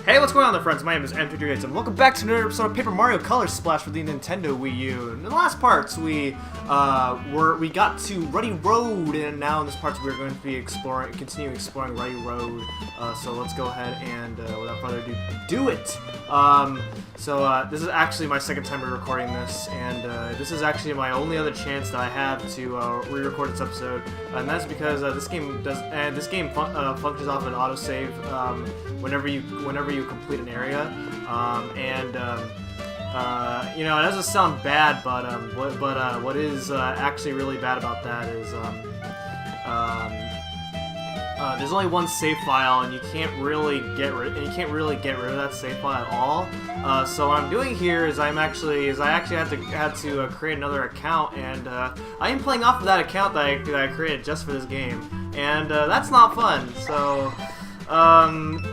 Hey, what's going on there, friends? My name is M238, and welcome back to another episode of Paper Mario Color Splash for the Nintendo Wii U. In the last parts, we got to Ruddy Road, and now in this part we're going to be continue exploring Ruddy Road. So let's go ahead and, without further ado, do it. This is actually my second time recording this, and this is actually my only other chance that I have to re-record this episode, and that's because this game functions off an autosave whenever you complete an area, you know, it doesn't sound bad, but what is actually really bad about that is there's only one save file, and you can't really get rid of that save file at all. So what I'm doing here is I actually had to create another account, and I am playing off of that account that I created just for this game, and that's not fun. So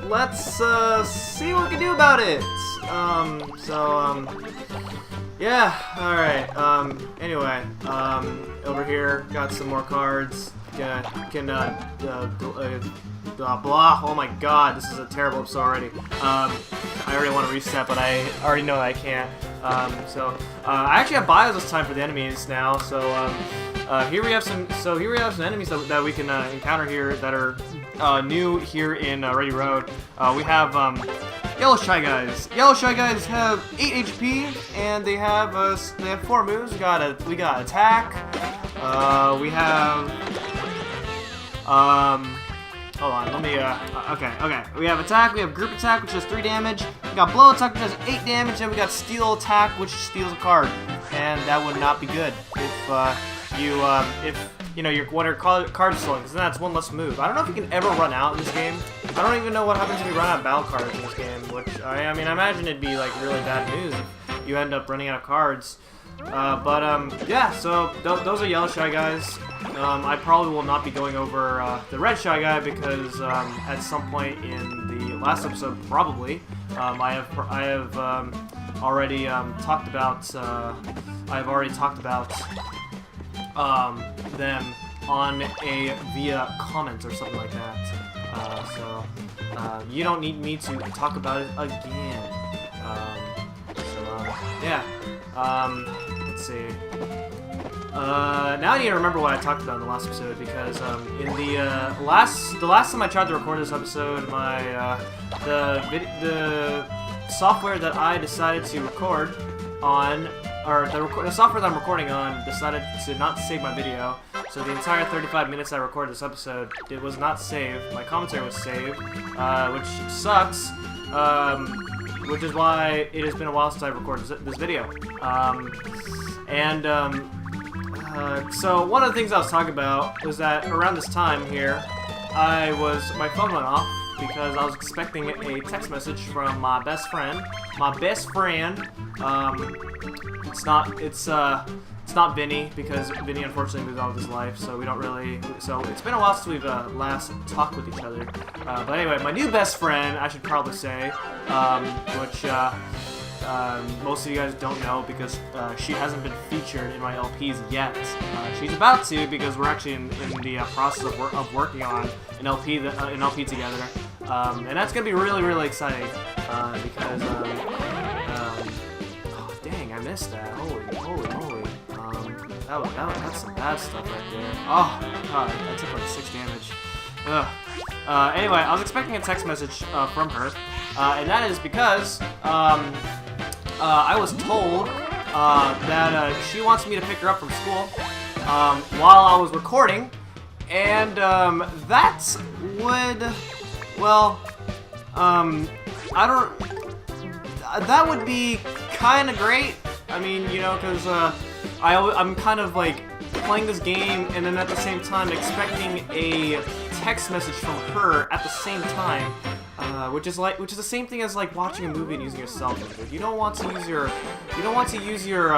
let's see what we can do about it. Yeah, alright, anyway, over here, got some more cards, blah, oh my god, this is a terrible episode already. I already want to reset, but I already know that I can't. I actually have bios this time for the enemies now, here we have some enemies that we can encounter here that are new here in Ruddy Road. We have Yellow Shy Guys. Yellow Shy Guys have 8 HP, and they have 4 moves. We got attack. We have hold on. Let me okay. We have attack. We have group attack, which does 3 damage. We got blow attack, which does 8 damage, and we got steal attack, which steals a card. And that would not be good if you know, you're card stealing, because that's one less move. I don't know if you can ever run out in this game. I don't even know what happens if you run out of battle cards in this game, which, I mean, I imagine it'd be, like, really bad news if you end up running out of cards. Yeah, so those are Yellow Shy Guys. I probably will not be going over the Red Shy Guy because at some point in the last episode, probably, I have already talked about them on via comments or something like that. You don't need me to talk about it again. Yeah. Let's see. Now I need to remember what I talked about in the last episode, because in the last time I tried to record this episode, the software that I decided to record on, or the software that I'm recording on, decided to not save my video. So the entire 35 minutes I recorded this episode, it was not saved. My commentary was saved, which sucks. Which is why it has been a while since I recorded this video. So one of the things I was talking about was that around this time here, my phone went off because I was expecting a text message from my best friend. It's not Vinny, because Vinny unfortunately moved on with his life, so we don't really. So it's been a while since we've last talked with each other. But anyway, my new best friend, I should probably say, which most of you guys don't know because she hasn't been featured in my LPs yet. She's about to, because we're actually in the process of working on an LP together, and that's gonna be really exciting because oh dang, I missed that. Holy moly. That's some bad stuff right there. Oh god, I took like 6 damage. Ugh. Anyway, I was expecting a text message from her, and that is because I was told that she wants me to pick her up from school while I was recording, and that would be kind of great. I mean, you know, because I'm kind of like playing this game and then at the same time expecting a text message from her at the same time, which is the same thing as like watching a movie and using your cell phone. Like, you don't want to use your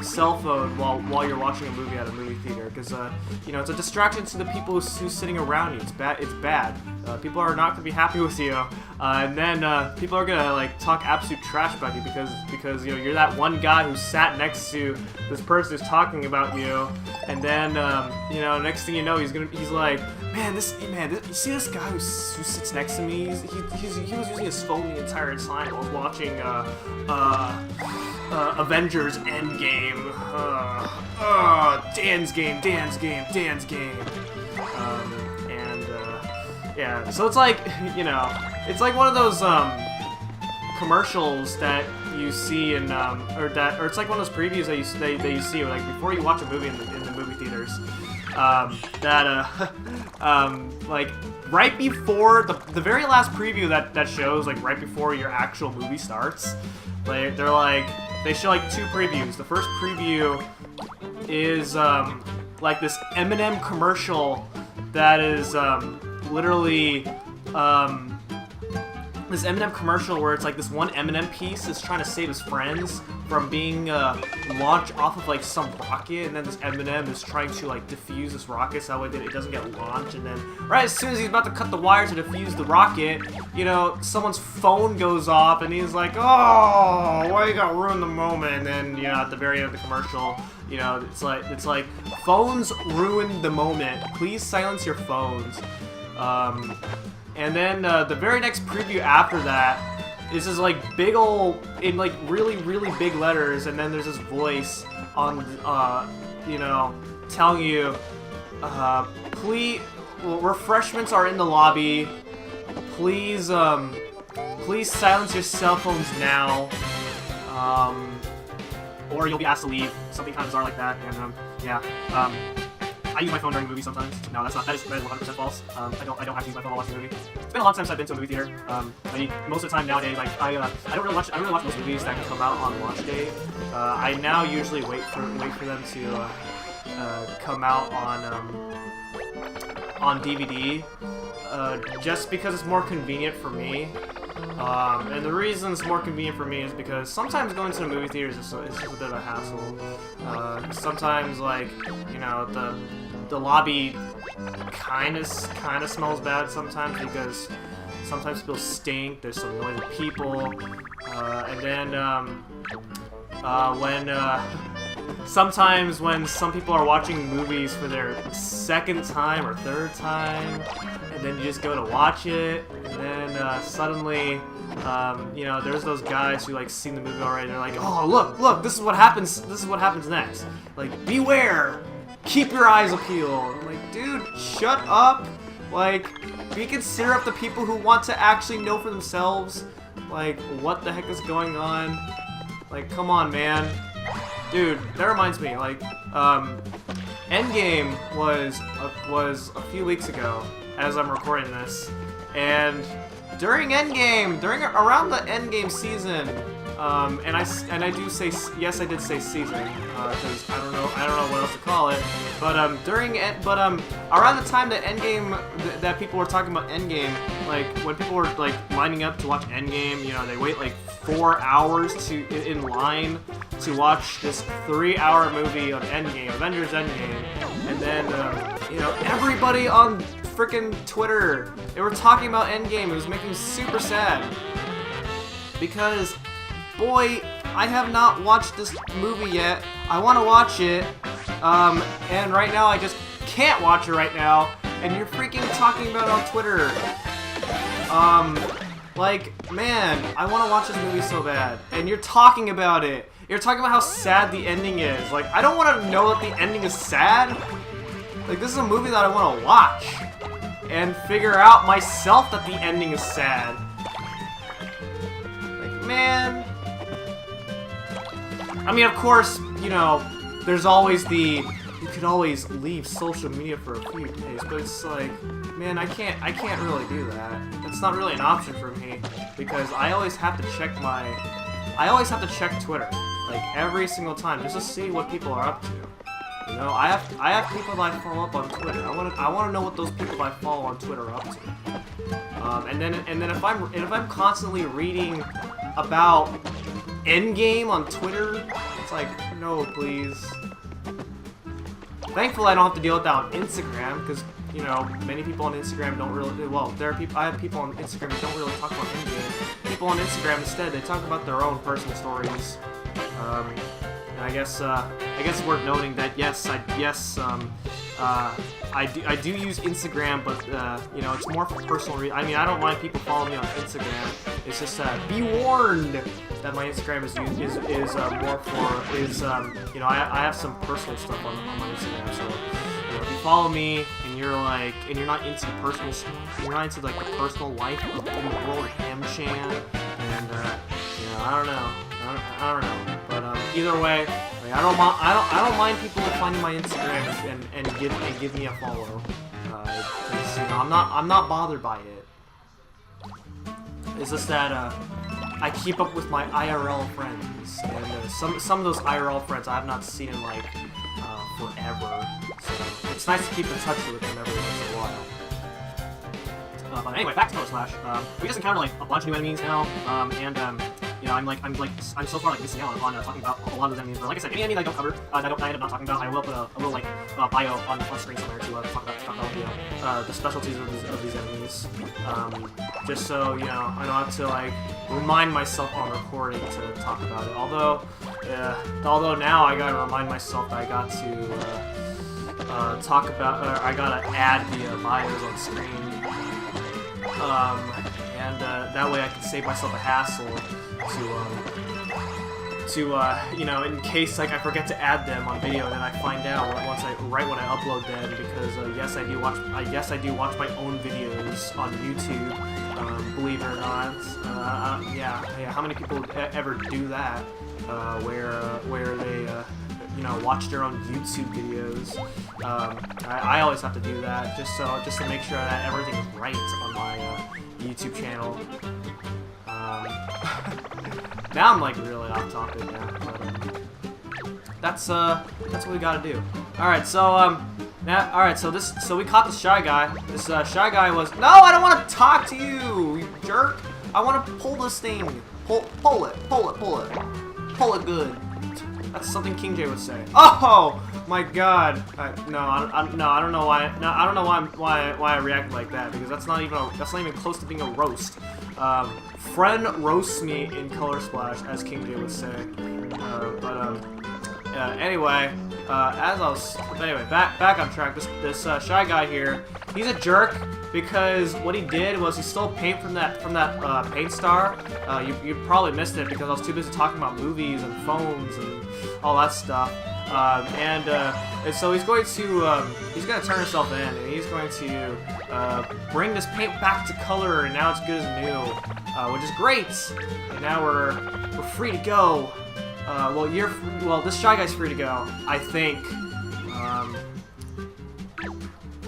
cell phone while you're watching a movie at a movie theater, because you know, it's a distraction to the people who's sitting around you. It's bad. People are not gonna be happy with you, and then people are gonna like talk absolute trash about you because you know, you're that one guy who sat next to this person who's talking about you, and then you know, next thing you know, he's like, you see this guy who sits next to me? He was using his phone the entire time while watching Avengers Endgame. Dan's game. Yeah. So it's like, you know, it's like one of those commercials that you see in or it's like one of those previews that you see like before you watch a movie in the movie theaters. Like right before the very last preview that shows, like right before your actual movie starts, like they show like two previews. The first preview is like this M&M commercial that is literally this M&M commercial where it's like this one M&M piece is trying to save his friends from being launched off of like some rocket, and then this M&M is trying to like defuse this rocket so that way it doesn't get launched, and then right as soon as he's about to cut the wire to defuse the rocket, you know, someone's phone goes off and he's like, oh, why you gotta ruin the moment? And then, you know, at the very end of the commercial, you know, it's like phones ruin the moment, please silence your phones. And then the very next preview after that is this like big ol' in like really big letters, and then there's this voice on you know, telling you please, refreshments are in the lobby, please silence your cell phones now, or you'll be asked to leave, something kind of bizarre like that. And I use my phone during the movie sometimes. No, that is 100% false. I don't have to use my phone while watching a movie. It's been a long time since I've been to a movie theater. Most of the time nowadays, like I don't really watch most movies that come out on launch day. I now usually wait for them to come out on DVD, just because it's more convenient for me. And the reason it's more convenient for me is because sometimes going to the movie theaters is just a bit of a hassle. Sometimes, like, you know, the lobby kind of smells bad sometimes because sometimes people stink. There's some noisy people, and then sometimes when some people are watching movies for their second time or third time, and then you just go to watch it, and then suddenly, you know, there's those guys who like seen the movie already. They're like, oh, look, this is what happens. This is what happens next. Like, beware, keep your eyes peeled. I'm like, dude, shut up. Like, be considerate of the people who want to actually know for themselves. Like, what the heck is going on? Like, come on, man. Dude, that reminds me, like, Endgame was a few weeks ago as I'm recording this, and during around the Endgame season, and I do say, yes, I did say season, because I don't know what else to call it, but around the time that Endgame, that people were talking about Endgame, like when people were like lining up to watch Endgame, you know, they wait like 4 hours in line to watch this 3-hour movie of Endgame, Avengers Endgame, and then you know, everybody on freaking Twitter, they were talking about Endgame. It was making me super sad because, boy, I have not watched this movie yet. I want to watch it, and right now I just can't watch it right now. And you're freaking talking about it on Twitter. Like, man, I want to watch this movie so bad, and you're talking about it. You're talking about how sad the ending is. Like, I don't want to know that the ending is sad. Like, this is a movie that I want to watch and figure out myself that the ending is sad. Like, man. I mean, of course, you know, there's always you could always leave social media for a few days, but it's like, man, I can't really do that. That's not really an option for me, because I always have to check Twitter, like, every single time, just to see what people are up to. You know, I have people that I follow up on Twitter. I want to know what those people I follow on Twitter are up to. And then if I'm constantly reading about Endgame on Twitter, it's like, no, please. Thankfully, I don't have to deal with that on Instagram, because, you know, many people on Instagram don't really, well, I have people on Instagram who don't really talk about Endgame. People on Instagram, instead, they talk about their own personal stories. And I guess it's worth noting that, yes, I do use Instagram, but you know, it's more for personal reasons. I mean, I don't mind people following me on Instagram. It's just be warned that my Instagram is more for you know, I have some personal stuff on my Instagram. So you know, if you follow me and you're like not into personal, you're not into like the personal life of the world or Ham-chan, and you know, I don't know, but either way. I don't mind people finding my Instagram and give me a follow. You know, I'm not bothered by it. It's just that I keep up with my IRL friends, and some of those IRL friends I have not seen in like forever. So it's nice to keep in touch with them every once in a while. But anyway, back to Color Slash. We just encountered like a bunch of new enemies now, and you know, I'm so far like missing out on talking about a lot of those enemies. But like I said, any enemy that I don't cover, that I end up not talking about, I will put a little like bio on screen somewhere to talk about the specialties of these enemies. Just so you know, I don't have to like remind myself on recording to talk about it. Although now I gotta remind myself that I got to talk about, I gotta add the bios on screen. And that way I can save myself a hassle to you know, in case like I forget to add them on video, and then I find out right when I upload them, because yes, I do watch my own videos on YouTube, believe it or not. Yeah, how many people ever do that, where they you know, watch their own YouTube videos? I always have to do that just to make sure that everything is right on my YouTube channel. Now I'm like really off topic now, but that's what we gotta do. All right, so so we caught this shy guy. This shy guy was I don't want to talk to you, you jerk. I want to pull this thing. Pull it good. That's something King J would say. Oh my God! I don't know why. No, I don't know why I reacted like that, because that's not even close to being a roast. Friend roasts me in Color Splash, as King J would say. Anyway, back on track. This shy guy here, he's a jerk because what he did was he stole paint from that paint star. You probably missed it because I was too busy talking about movies and phones and all that stuff. And so he's going to turn himself in, and he's going to bring this paint back to color, and now it's good as new, which is great. And now we're free to go. This shy guy's free to go, I think.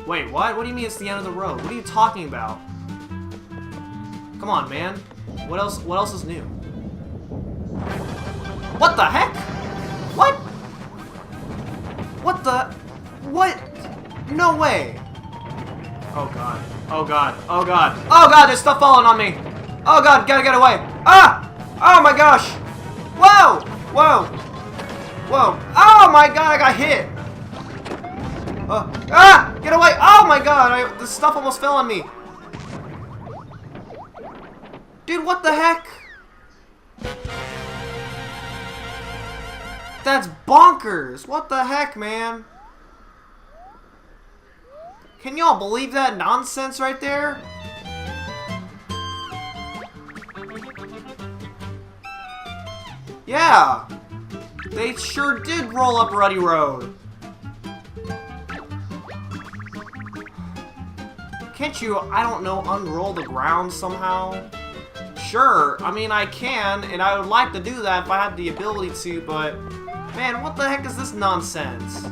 Wait, what? What do you mean it's the end of the road? What are you talking about? Come on, man. What else is new? What the heck? What? What the? What? No way. Oh god. Oh god. Oh god. Oh god, there's stuff falling on me. Oh god, gotta get away. Ah! Oh my gosh. Whoa! Whoa! Whoa! Oh my god, I got hit! Get away! Oh my god! This stuff almost fell on me! Dude, what the heck? That's bonkers! What the heck, man? Can y'all believe that nonsense right there? Yeah! They sure did roll up Ruddy Road. Can't you, I don't know, unroll the ground somehow? Sure, I mean, I can, and I would like to do that if I had the ability to, but... Man, what the heck is this nonsense?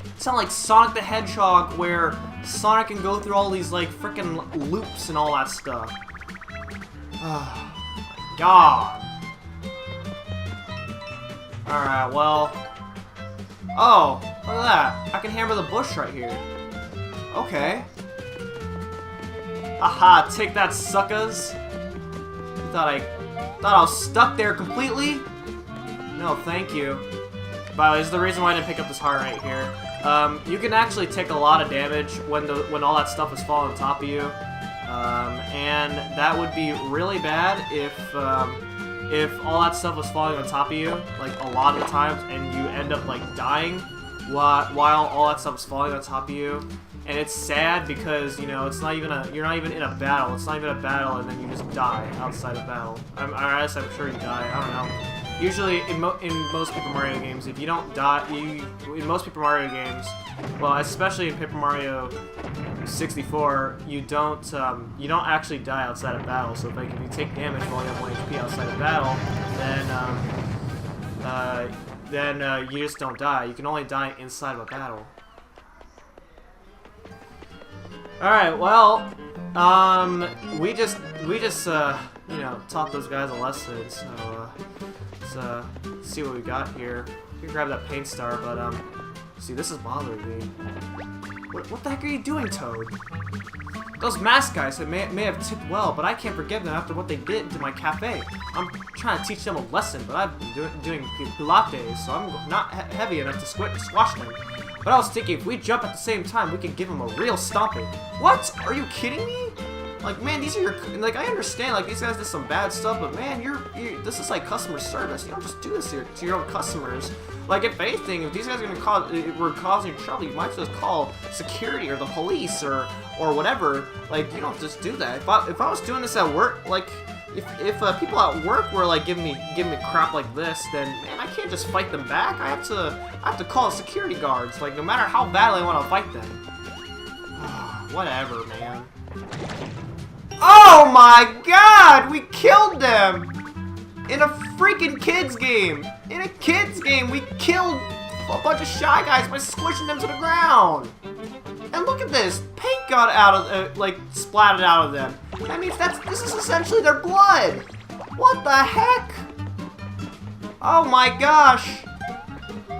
It sounds like Sonic the Hedgehog, where Sonic can go through all these, like, frickin' loops and all that stuff. Oh, my God. Alright, well... Oh, look at that. I can hammer the bush right here. Okay. Aha, take that, suckers. You thought I was stuck there completely? No, thank you. By the way, this is the reason why I didn't pick up this heart right here. You can actually take a lot of damage when all that stuff is falling on top of you. And that would be really bad if all that stuff was falling on top of you, like, a lot of the times, and you end up, like, dying. while all that stuff is falling on top of you. And it's sad because, you know, it's not even you're not even in a battle. It's not even a battle, and then you just die outside of battle. I'm sure you die. I don't know. Usually, in most Paper Mario games, if you don't die, in most Paper Mario games, well, especially in Paper Mario 64, you don't actually die outside of battle. So, like, if you take damage while you have 1 HP outside of battle, then you just don't die. You can only die inside of a battle. Alright, well, we just you know, taught those guys a lesson, so, let's see what we got here. We can grab that paint star, but, see, this is bothering me. What the heck are you doing, Toad? Those mask guys may have tipped well, but I can't forgive them after what they did to my cafe. I'm trying to teach them a lesson, but I've been doing pilates, so I'm not heavy enough to squash them. But I was thinking, if we jump at the same time, we can give them a real stomping. What? Are you kidding me? Like, man, these are your, like, I understand, like, these guys did some bad stuff, but man, this is like customer service. You don't just do this to your own customers. Like, if anything, if these guys are were causing trouble, you might just call security or the police or whatever. Like, you don't just do that. If I was doing this at work, like, if people at work were like giving me crap like this, then man, I can't just fight them back. I have to call security guards. Like, no matter how badly I want to fight them. Whatever, man. Oh my God! We killed them in a freaking kids game. In a kids game, we killed a bunch of Shy Guys by squishing them to the ground. And look at this. Paint got out of, like, splattered out of them. That means this is essentially their blood. What the heck? Oh my gosh.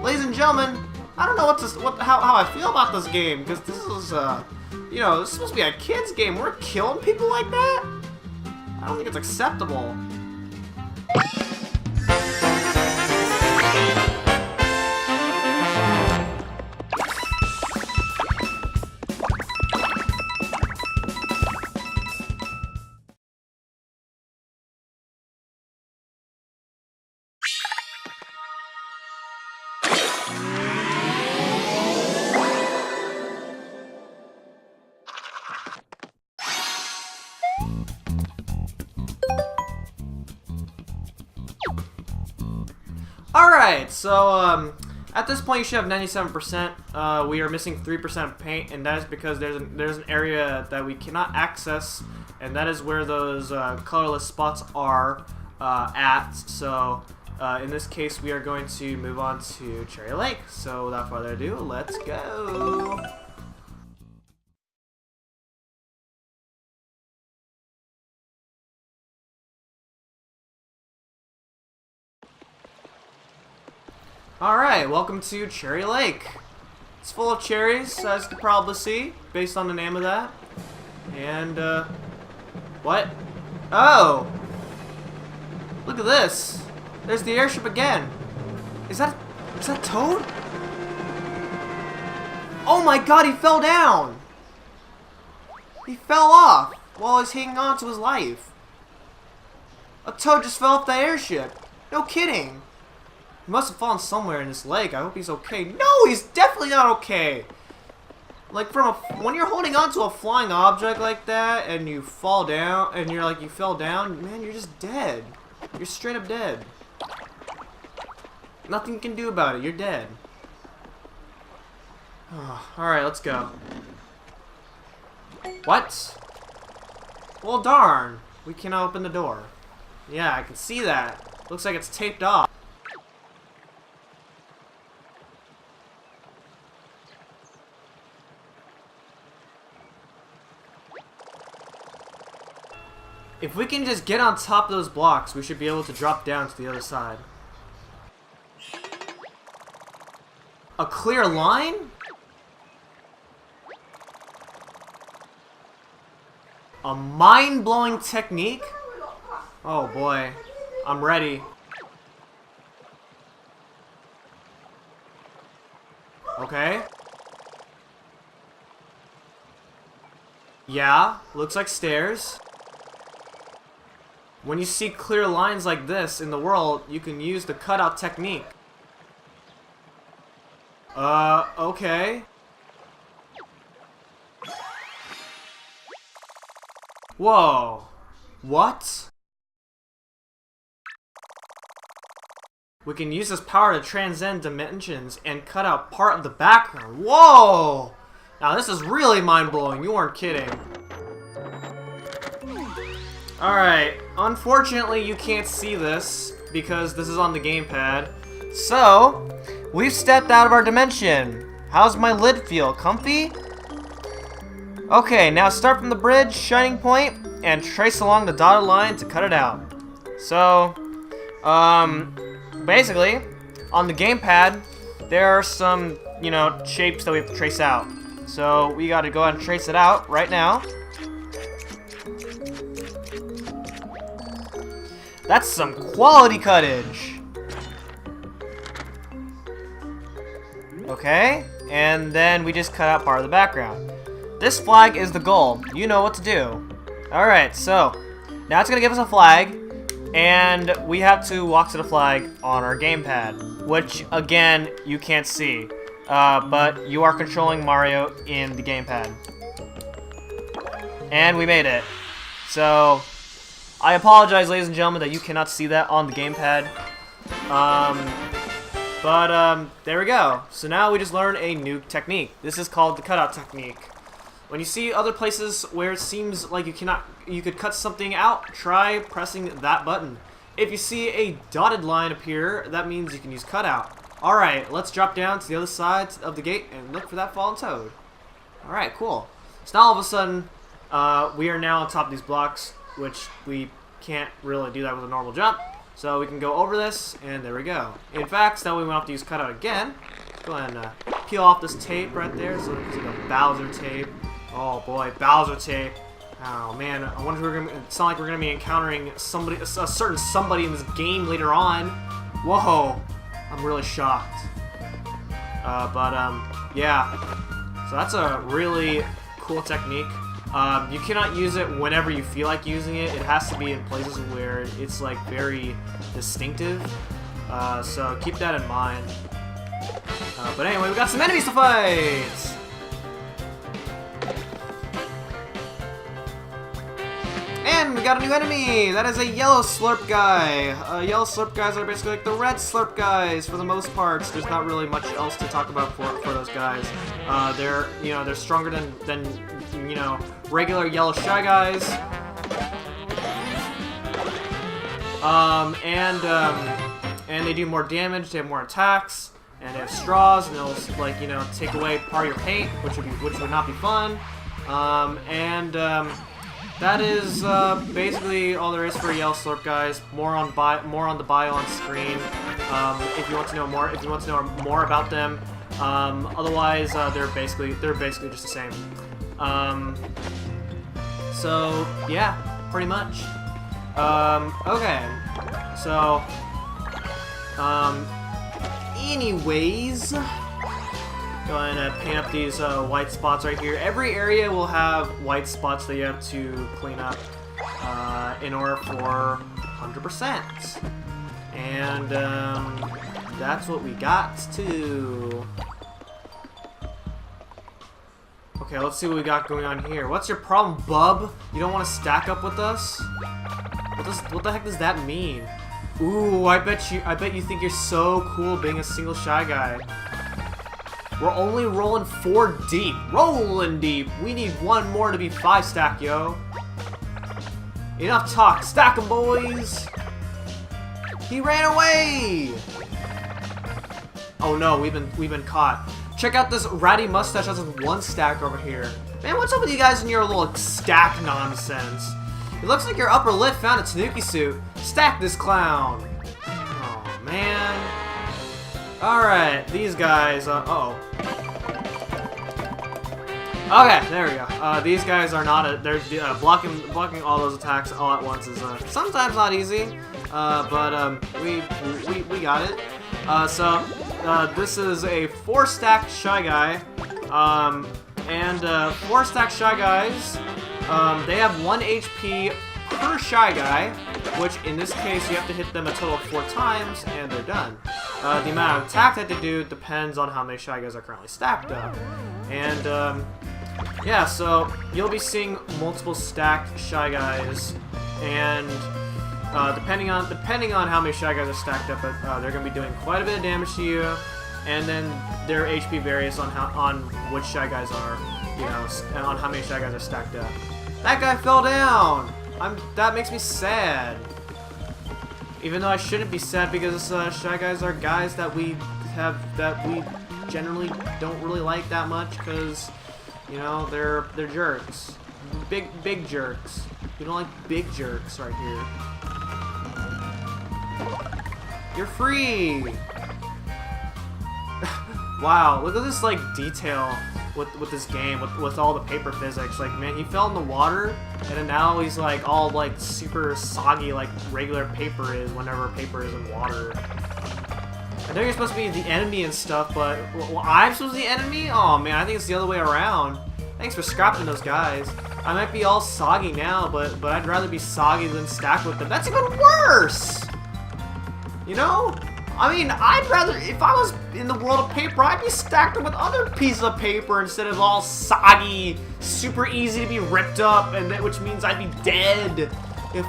Ladies and gentlemen, I don't know how I feel about this game, because this is, you know, this is supposed to be a kid's game. We're killing people like that? I don't think it's acceptable. Alright, so, at this point you should have 97%. We are missing 3% of paint, and that is because there's an area that we cannot access, and that is where those colorless spots are at. So, in this case, we are going to move on to Cherry Lake. So, without further ado, let's go! Alright, welcome to Cherry Lake. It's full of cherries, as you can probably see, based on the name of that. And, what? Oh! Look at this! There's the airship again! Is that Toad? Oh my God, he fell down! He fell off while he's hanging on to his life. A Toad just fell off that airship. No kidding! He must have fallen somewhere in this lake. I hope he's okay. No, he's definitely not okay. Like, when you're holding on to a flying object like that and you fall down and you're like, you fell down, man, you're just dead. You're straight up dead. Nothing you can do about it. You're dead. Alright, let's go. What? Well, darn. We cannot open the door. Yeah, I can see that. Looks like it's taped off. If we can just get on top of those blocks, we should be able to drop down to the other side. A clear line? A mind-blowing technique? Oh boy. I'm ready. Okay. Yeah, looks like stairs. When you see clear lines like this in the world, you can use the cutout technique. Okay. Whoa. What? We can use this power to transcend dimensions and cut out part of the background. Whoa! Now this is really mind-blowing. You weren't kidding. Alright, unfortunately you can't see this because this is on the gamepad. So, we've stepped out of our dimension. How's my lid feel? Comfy? Okay, now start from the bridge, shining point, and trace along the dotted line to cut it out. So, basically, on the gamepad, there are some, you know, shapes that we have to trace out. So, we gotta go ahead and trace it out right now. That's some quality cuttage. Okay, and then we just cut out part of the background. This flag is the goal. You know what to do. Alright, so now it's gonna give us a flag, and we have to walk to the flag on our gamepad, which again you can't see, but you are controlling Mario in the gamepad. And we made it. So I apologize, ladies and gentlemen, that you cannot see that on the gamepad. There we go. So now we just learned a new technique. This is called the cutout technique. When you see other places where it seems like you could cut something out, try pressing that button. If you see a dotted line appear, that means you can use cutout. Alright, let's drop down to the other side of the gate and look for that fallen toad. Alright, cool. So now all of a sudden, we are now on top of these blocks, which we can't really do that with a normal jump. So we can go over this, and there we go. In fact, now we won't have to use cutout again. Go ahead and peel off this tape right there. So it's like a Bowser tape. Oh boy, Bowser tape. Oh man, I wonder if we're gonna. It's not like we're gonna be encountering somebody, a certain somebody in this game later on. Whoa, I'm really shocked. Yeah. So that's a really cool technique. You cannot use it whenever you feel like using it. It has to be in places where it's like very distinctive. So keep that in mind. But anyway, we got some enemies to fight! And we got a new enemy! That is a yellow slurp guy. Yellow slurp guys are basically like the red slurp guys for the most part. There's not really much else to talk about for those guys. They're stronger than regular yellow shy guys. And they do more damage. They have more attacks, and they have straws, and they'll take away part of your paint, which would not be fun. That is basically all there is for yellow slurp guys. More on the bio on screen. If you want to know more about them. Otherwise, they're basically just the same. So yeah, pretty much. Okay. So anyways, go ahead and paint up these white spots right here. Every area will have white spots that you have to clean up in order for 100%. And that's what we got to. Okay, let's see what we got going on here. What's your problem, bub? You don't want to stack up with us? What the heck does that mean? Ooh, I bet you think you're so cool being a single shy guy. We're only rolling 4 deep. Rolling deep. We need 1 more to be 5 stack, yo. Enough talk. Stack 'em, boys. He ran away. Oh no, we've been caught. Check out this ratty mustache has 1 stack over here. Man, what's up with you guys and your little stack nonsense? It looks like your upper lip found a Tanuki suit. Stack this clown. Oh man. Alright, these guys, uh-oh. Okay, there we go. These guys are not, they're blocking all those attacks all at once is sometimes not easy, but we got it. This is a 4-stack Shy Guy, and 4-stack Shy Guys, they have 1 HP per Shy Guy, which in this case you have to hit them a total of 4 times, and they're done. the amount of attack that they do depends on how many Shy Guys are currently stacked up. And yeah, so you'll be seeing multiple stacked Shy Guys, and depending on how many Shy Guys are stacked up, they're gonna be doing quite a bit of damage to you. And then their HP varies on which Shy Guys are, you know, on how many Shy Guys are stacked up. That guy fell down. That makes me sad. Even though I shouldn't be sad, because Shy Guys are guys that we generally don't really like that much, because, you know, they're jerks, big jerks. We don't like big jerks right here. You're free. Wow, look at this like detail with this game, with all the paper physics. Like, man, he fell in the water, and then now he's like all like super soggy like regular paper is whenever paper is in water. I know you're supposed to be the enemy and stuff, but well, I'm supposed to be the enemy? Oh man, I think it's the other way around. Thanks for scrapping those guys. I might be all soggy now, but I'd rather be soggy than stacked with them. That's even worse! You know? I mean, I'd rather, if I was in the world of paper, I'd be stacked up with other pieces of paper instead of all soggy, super easy to be ripped up, and which means I'd be dead if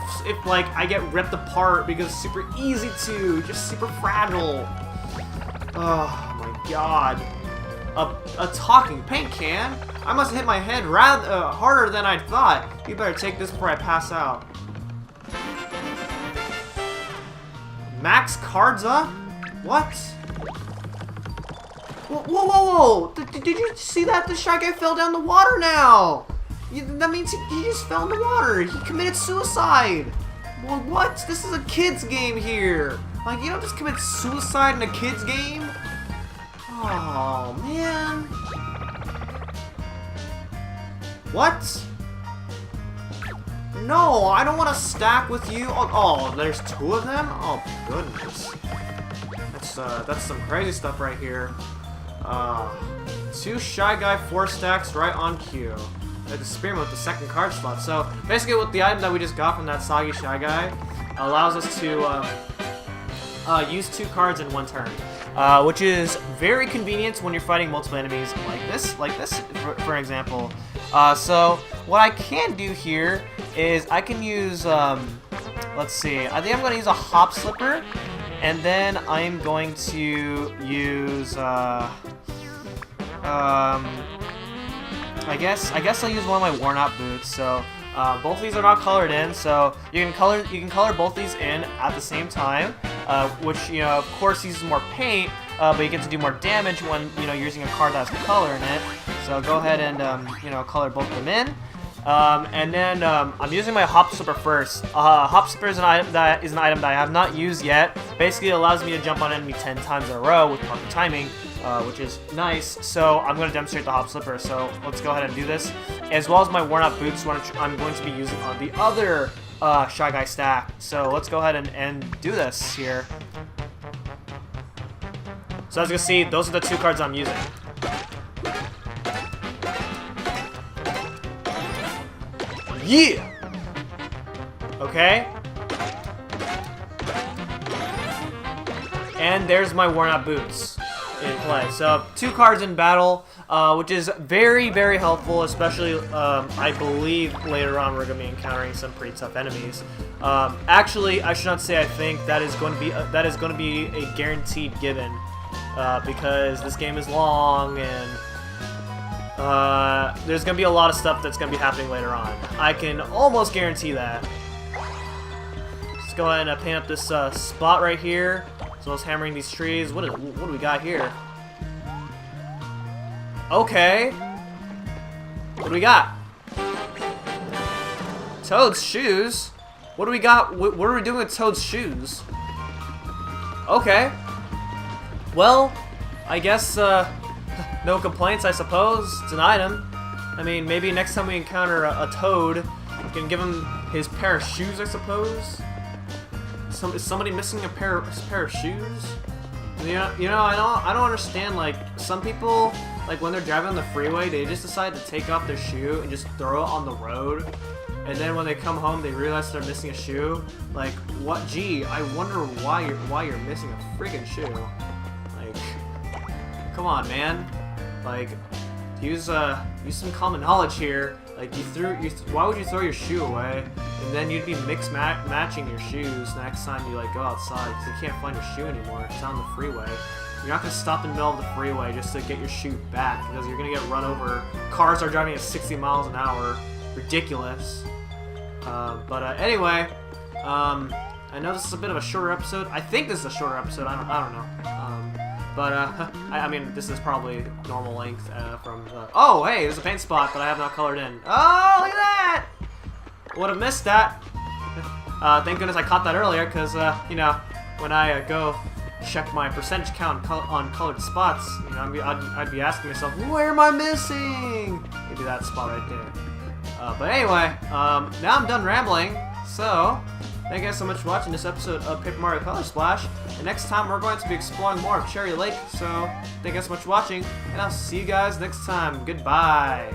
like I get ripped apart because it's super easy to, just super fragile. Oh my god. A talking paint can? I must have hit my head rather harder than I thought. You better take this before I pass out. Max cards up? What? Whoa, whoa, whoa, whoa! Did you see that? The Shy Guy fell down the water now! That means he just fell in the water. He committed suicide. Well, what? This is a kid's game here. Like, you don't just commit suicide in a kid's game? Oh, man. What? No, I don't want to stack with you. Oh, there's two of them? Oh, goodness. That's some crazy stuff right here. 2 Shy Guy 4 stacks right on cue. Let's experiment with the second card slot. So, basically with the item that we just got from that soggy Shy Guy, allows us to use 2 cards in 1 turn. Which is very convenient when you're fighting multiple enemies like this, for example. So, what I can do here is I can use, let's see, I think I'm going to use a Hop Slipper, and then I'm going to use, I guess I'll use one of my worn out boots. So both of these are not colored in, so you can color both these in at the same time, which, you know, of course uses more paint, but you get to do more damage when, you know, you're using a card that has color in it. So go ahead and you know, color both of them in. And then I'm using my Hop Slipper first. Hop Slipper is an item that I have not used yet. Basically, it allows me to jump on enemy 10 times in a row with proper timing, which is nice. So I'm going to demonstrate the Hop Slipper. So let's go ahead and do this, as well as my worn out boots, which I'm going to be using on the other Shy Guy stack. So let's go ahead and do this here. So as you can see, those are the 2 cards I'm using. Yeah! Okay. And there's my worn out boots in play. So 2 cards in battle, which is very, very helpful, especially I believe later on we're going to be encountering some pretty tough enemies. Actually, I should not say I think. That is going to be a guaranteed given, because this game is long, and there's going to be a lot of stuff that's going to be happening later on. I can almost guarantee that. Let's go ahead and paint up this spot right here, as well as hammering these trees. What do we got here? Okay. What do we got? Toad's shoes? What do we got? What are we doing with Toad's shoes? Okay. Well, I guess, no complaints, I suppose. It's an item. I mean, maybe next time we encounter a Toad, we can give him his pair of shoes, I suppose. Is somebody missing a pair of shoes? You know, I don't understand. Like, some people, like when they're driving on the freeway, they just decide to take off their shoe and just throw it on the road. and then when they come home, they realize they're missing a shoe. Like, what? Gee, I wonder why you're missing a freaking shoe. Like, come on, man. Like, use some common knowledge here. Like, why would you throw your shoe away? And then you'd be matching your shoes next time you like go outside because you can't find your shoe anymore. It's on the freeway. You're not gonna stop in the middle of the freeway just to get your shoe back because you're gonna get run over. Cars are driving at 60 miles an hour. Ridiculous. Anyway, I know this is a bit of a shorter episode. I think this is a shorter episode. I don't know. I mean, this is probably normal length from. Oh, hey, there's a paint spot that I have not colored in. Oh, look at that! Would have missed that. Thank goodness I caught that earlier, because you know, when I go check my percentage count on colored spots, you know, I'd be asking myself, where am I missing? Maybe that spot right there. But anyway, now I'm done rambling. So, thank you guys so much for watching this episode of Paper Mario Color Splash. And next time we're going to be exploring more of Cherry Lake. So, thank you guys so much for watching, and I'll see you guys next time. Goodbye.